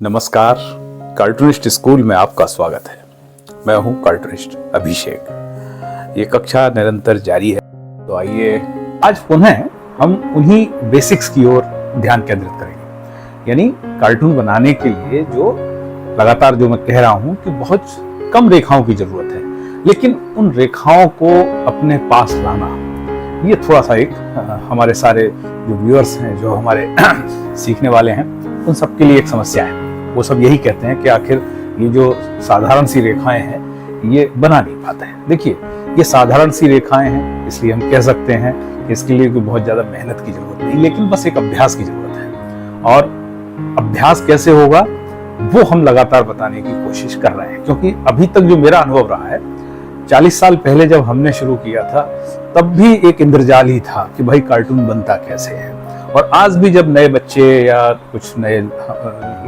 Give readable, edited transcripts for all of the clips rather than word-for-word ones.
नमस्कार, cartoonist school में आपका स्वागत है। मैं हूं कार्टूनिस्ट अभिषेक। ये कक्षा निरंतर जारी है, तो आइए आज पुनः हम उन्हीं बेसिक्स की ओर ध्यान केंद्रित करेंगे। यानी कार्टून बनाने के लिए जो लगातार जो मैं कह रहा हूं कि बहुत कम रेखाओं की जरूरत है, लेकिन उन रेखाओं को अपने पास लाना, ये थोड़ा सा एक हमारे सारे जो व्यूअर्स हैं, जो हमारे सीखने वाले हैं, उन सब के लिए एक समस्या है। वो सब यही कहते हैं कि आखिर ये जो साधारण सी रेखाएं हैं ये बना नहीं पाते हैं। देखिए, ये साधारण सी रेखाएं हैं, इसलिए हम कह सकते हैं कि इसके लिए कोई बहुत ज्यादा मेहनत की जरूरत नहीं, लेकिन बस एक अभ्यास की जरूरत है। और अभ्यास कैसे होगा वो हम लगातार बताने की कोशिश कर रहे हैं, क्योंकि अभी तक जो मेरा अनुभव रहा है, 40 साल पहले जब हमने शुरू किया था तब भी एक इंद्रजाल ही था कि भाई कार्टून बनता कैसे है। और आज भी जब नए बच्चे या कुछ नए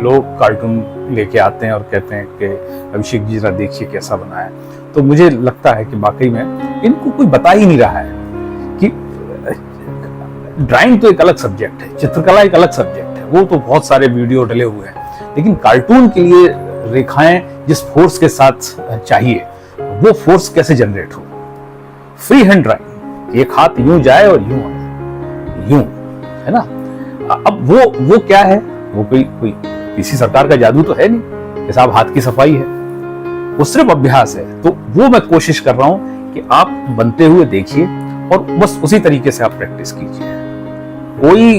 लोग कार्टून लेके आते हैं और कहते हैं कि अभिषेक जी जरा देखिए कैसा बना है, तो मुझे लगता है कि वाकई में इनको कोई बता ही नहीं रहा है कि ड्राइंग तो एक अलग सब्जेक्ट है, चित्रकला एक अलग सब्जेक्ट है, वो तो बहुत सारे वीडियो डले हुए हैं, लेकिन कार्टून के लिए रेखाएं जिस फोर्स के साथ चाहिए वो फोर्स कैसे जनरेट हो। फ्री हैंड ड्राइंग, एक हाथ यूं जाए और यूं आए, यूं, है ना। अब वो क्या है, वो कोई किसी सरकार का जादू तो है नहीं कि साहब हाथ की सफाई है, वो सिर्फ अभ्यास है। तो वो मैं कोशिश कर रहा हूं कि आप बनते हुए देखिए और बस उसी तरीके से आप प्रैक्टिस कीजिए। कोई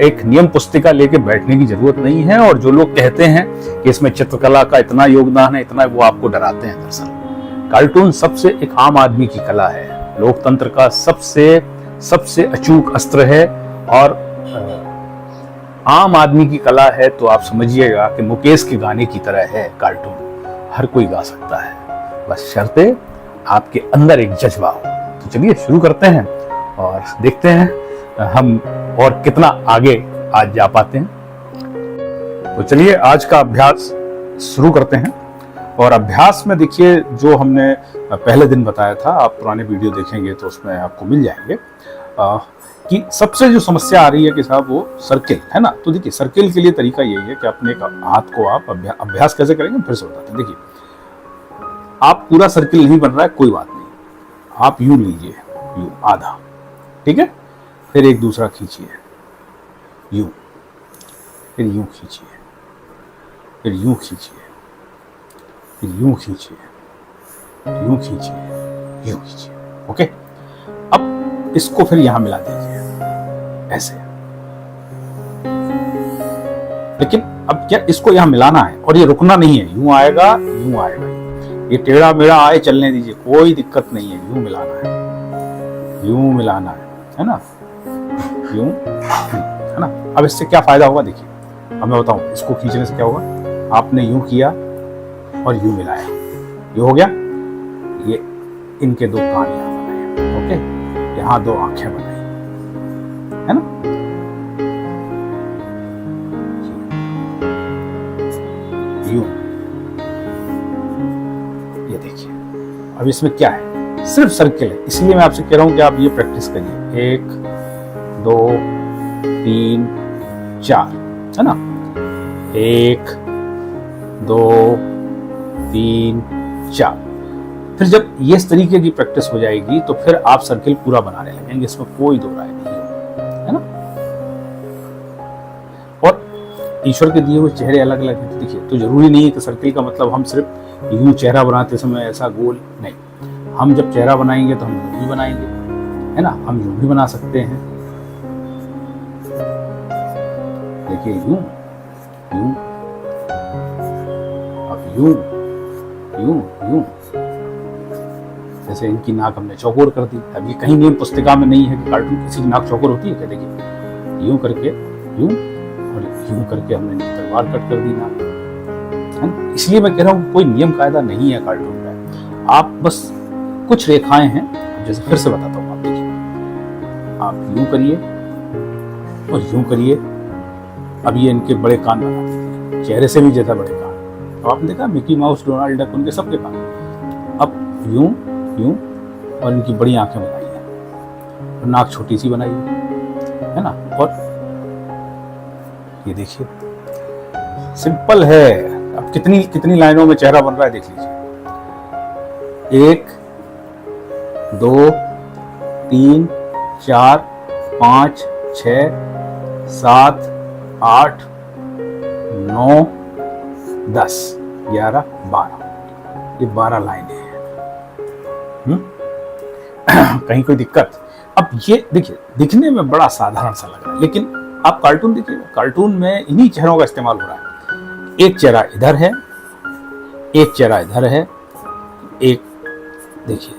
एक नियम पुस्तिका लेके बैठने की जरूरत नहीं है। और जो लोग कहते हैं कि इसमें चित्रकला का इतना योगदान है, इतना, वो आपको डराते हैं। दरअसल कार्टून सबसे एक आम आदमी की कला है, लोकतंत्र का सबसे अचूक अस्त्र है और आम आदमी की कला है। तो आप समझिएगा कि मुकेश के गाने की तरह है कार्टून, हर कोई गा सकता है, बस शर्ते आपके अंदर एक जज्बा हो। तो चलिए शुरू करते हैं और देखते हैं हम और कितना आगे आज जा पाते हैं। तो चलिए आज का अभ्यास शुरू करते हैं। और अभ्यास में देखिए, जो हमने पहले दिन बताया था, आप पुराने वीडियो देखेंगे तो उसमें आपको मिल जाएंगे कि सबसे जो समस्या आ रही है कि साहब वो सर्किल है ना। तो देखिए, सर्किल के लिए तरीका यही है कि अपने हाथ को आप अभ्यास कैसे करेंगे फिर से बताते हैं। देखिए, आप पूरा सर्किल नहीं बन रहा है, कोई बात नहीं, आप यूं लीजिए, यूं आधा, ठीक है, फिर एक दूसरा खींचिए, यूं, फिर यूं खींचिए, फिर यूं खींचिए, फिर यूं खींचिए, यूं खींचिए, यूं खींचिए। ओके, अब इसको फिर यहां मिला दीजिए ऐसे। लेकिन अब क्या, इसको यहां मिलाना है और ये रुकना नहीं है, यूं आएगा यूं आएगा, ये टेढ़ा मेढ़ा आए चलने दीजिए, कोई दिक्कत नहीं है, यूं मिलाना है, यूं मिलाना है ना, यूं, है ना। अब इससे क्या फायदा होगा देखिए, अब मैं बताऊं, इसको खींचने से क्या होगा, आपने यूं किया और यूं मिलाया, ये हो गया, ये इनके दो कान यहां बनाए, ओके, यहां दो आंखें बनाई, है ना। यूं, ये देखिए, अब इसमें क्या है, सिर्फ सर्किल है, इसलिए मैं आपसे कह रहा हूं कि आप ये प्रैक्टिस करिए। 1 2 3 4, है ना, 1 2 3 4। फिर जब ये इस तरीके की प्रैक्टिस हो जाएगी तो फिर आप सर्किल पूरा बनाने लगेंगे, इसमें कोई दो राय नहीं है ना। और ईश्वर के दिए हुए चेहरे अलग अलग हैं, तो देखिए, तो जरूरी नहीं है कि सर्किल का मतलब हम सिर्फ यूं चेहरा बनाते समय ऐसा गोल नहीं, हम जब चेहरा बनाएंगे तो हम यूं भी बनाएंगे, है ना, हम यूं भी बना सकते हैं। देखिए, यूं यूं, अब यूं यूं यूं, जैसे इनकी नाक हमने चौकोर कर दी। अब ये कहीं नियम पुस्तिका में नहीं है कि कार्टून किसी की नाक चौकोर होती है क्या। देखिए, यूं करके यूं और यूं करके हमने तलवार कट कर दी नाक, है ना। इसलिए मैं कह रहा हूँ कोई नियम कायदा नहीं है कार्टून में, आप बस कुछ रेखाएं हैं, जैसे फिर से बताता हूँ, आप देखिए, आप यूं करिए और यूं करिए। अब ये इनके बड़े कान बना दीजिए, चेहरे से भी ज्यादा बड़े कान। तो आपने देखा मिकी माउस, डोनाल्ड डक, उनके सबके कान। अब यूं यूं और इनकी बड़ी आंखें बनाई है और नाक छोटी सी बनाई है ना। और ये देखिए, सिंपल है। अब कितनी कितनी लाइनों में चेहरा बन रहा है देख लीजिए। 1 2 3 4 5 6 7 8 9 10 11 12, ये 12 लाइनें हैं। कहीं कोई दिक्कत? अब ये देखिए, दिखने में बड़ा साधारण सा लग रहा है, लेकिन आप कार्टून देखिए, कार्टून में इन्हीं चेहरों का इस्तेमाल हो रहा है। एक चेहरा इधर है, एक चेहरा इधर है, एक देखिए,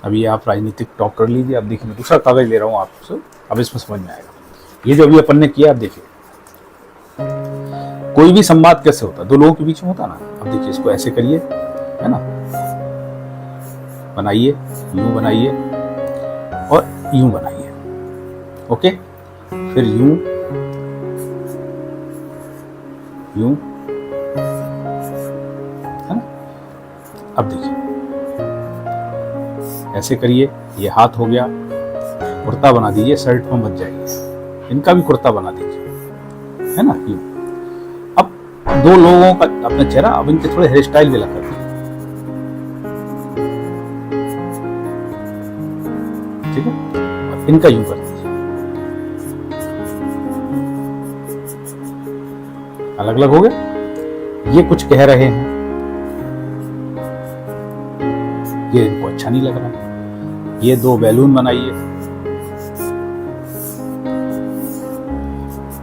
अभी आप राजनीतिक टॉक कर लीजिए। अब देखिए, मैं दूसरा कागज ले रहा हूं आपसे, अब इसमें समझ में आएगा। ये जो अभी अपन ने किया, आप देखिए, कोई भी संवाद कैसे होता है, दो लोगों के बीच में होता ना। अब देखिए, इसको ऐसे करिए, है ना, बनाइए, यूं बनाइए और यूं बनाइए, ओके, फिर यूं यूं, है ना। अब देखिए, ऐसे करिए, ये हाथ हो गया, कुर्ता बना दीजिए, शर्ट में मत जाइए, इनका भी कुर्ता बना दीजिए, है ना, यूं। अब दो लोगों का अपना चेहरा, अब इनके थोड़े हेयर स्टाइल भी अलग कर दीजिए, ठीक है, इनका यूं कर दीजिए, अलग अलग हो गए। ये कुछ कह रहे हैं, ये इनको अच्छा नहीं लग रहा। ये 2 बैलून बनाइए,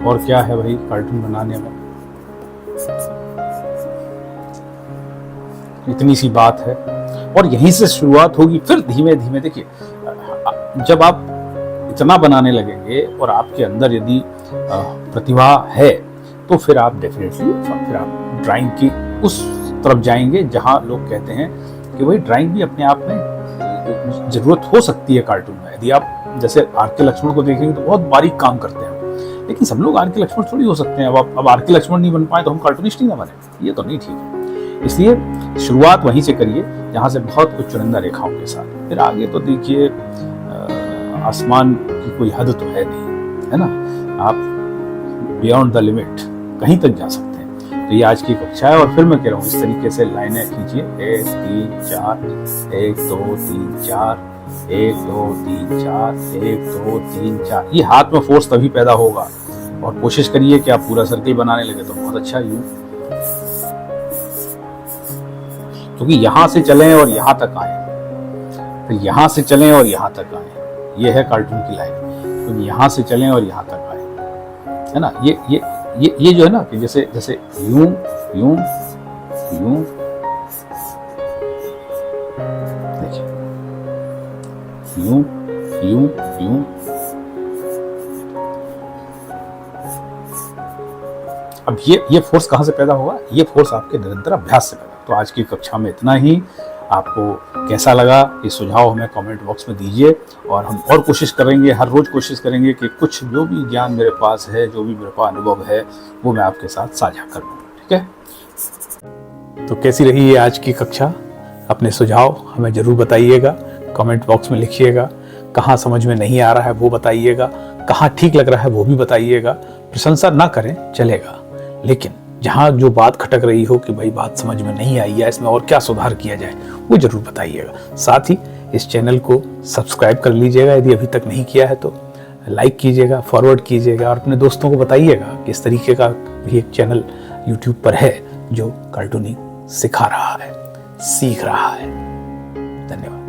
और क्या है भाई कार्टून बनाने में, इतनी सी बात है। और यहीं से शुरुआत होगी, फिर धीमे धीमे देखिए, जब आप इतना बनाने लगेंगे और आपके अंदर यदि प्रतिभा है, तो फिर आप डेफिनेटली फिर आप ड्राइंग की उस तरफ जाएंगे जहां लोग कहते हैं कि भाई ड्राइंग भी अपने आप में जरूरत हो सकती है कार्टून में। यदि आप जैसे आर के लक्ष्मण को देखेंगे तो बहुत बारीक काम करते हैं, लेकिन सब लोग आर के लक्ष्मण थोड़ी हो सकते हैं। अब आर के लक्ष्मण नहीं बन पाए तो हम कार्टूनिस्ट ही ना बने, ये तो नहीं ठीक है। इसलिए शुरुआत वहीं से करिए जहां से बहुत कुछ चुनिंदा रेखाओं के साथ, फिर आगे तो देखिए आसमान की कोई हद तो है नहीं, है ना, आप बियॉन्ड द लिमिट कहीं तक जा सकते हैं। तो ये आज की कक्षा है, और फिर मैं कह रहा हूँ इस तरीके से लाइनें कीजिए, 1 3 4 1 2 3 4 1 2 3 4 1 2 3 4। ये हाथ में फोर्स तभी पैदा होगा, और कोशिश करिए कि आप पूरा सर्किल बनाने लगे तो बहुत अच्छा। यूं, क्योंकि यहां से चलें और यहां तक आए, फिर यहां से चलें और यहां तक आए, ये है कार्टून की लाइन। तो यहां से चलें और यहां तक आए, है ना। ये जो है ना, कि जैसे जैसे यूं यूं यूं, देखिए, यूं यूं यूं। अब ये फोर्स कहां से पैदा होगा? ये फोर्स आपके निरंतर अभ्यास से पैदा। तो आज की कक्षा में इतना ही। आपको कैसा लगा ये सुझाव हमें कमेंट बॉक्स में दीजिए, और हम और कोशिश करेंगे, हर रोज कोशिश करेंगे कि कुछ जो भी ज्ञान मेरे पास है, जो भी मेरे पास अनुभव है, वो मैं आपके साथ साझा करूँ, ठीक है। तो कैसी रही ये आज की कक्षा? अपने सुझाव हमें जरूर बताइएगा, कमेंट बॉक्स में लिखिएगा। कहाँ समझ में नहीं आ रहा है वो बताइएगा, कहाँ ठीक लग रहा है वो भी बताइएगा। प्रशंसा ना करें चलेगा, लेकिन जहाँ जो बात खटक रही हो कि भाई बात समझ में नहीं आई है, इसमें और क्या सुधार किया जाए, वो जरूर बताइएगा। साथ ही इस चैनल को सब्सक्राइब कर लीजिएगा, यदि अभी तक नहीं किया है तो लाइक कीजिएगा, फॉरवर्ड कीजिएगा, और अपने दोस्तों को बताइएगा कि इस तरीके का भी एक चैनल यूट्यूब पर है जो कार्टूनिंग सिखा रहा है, सीख रहा है। धन्यवाद।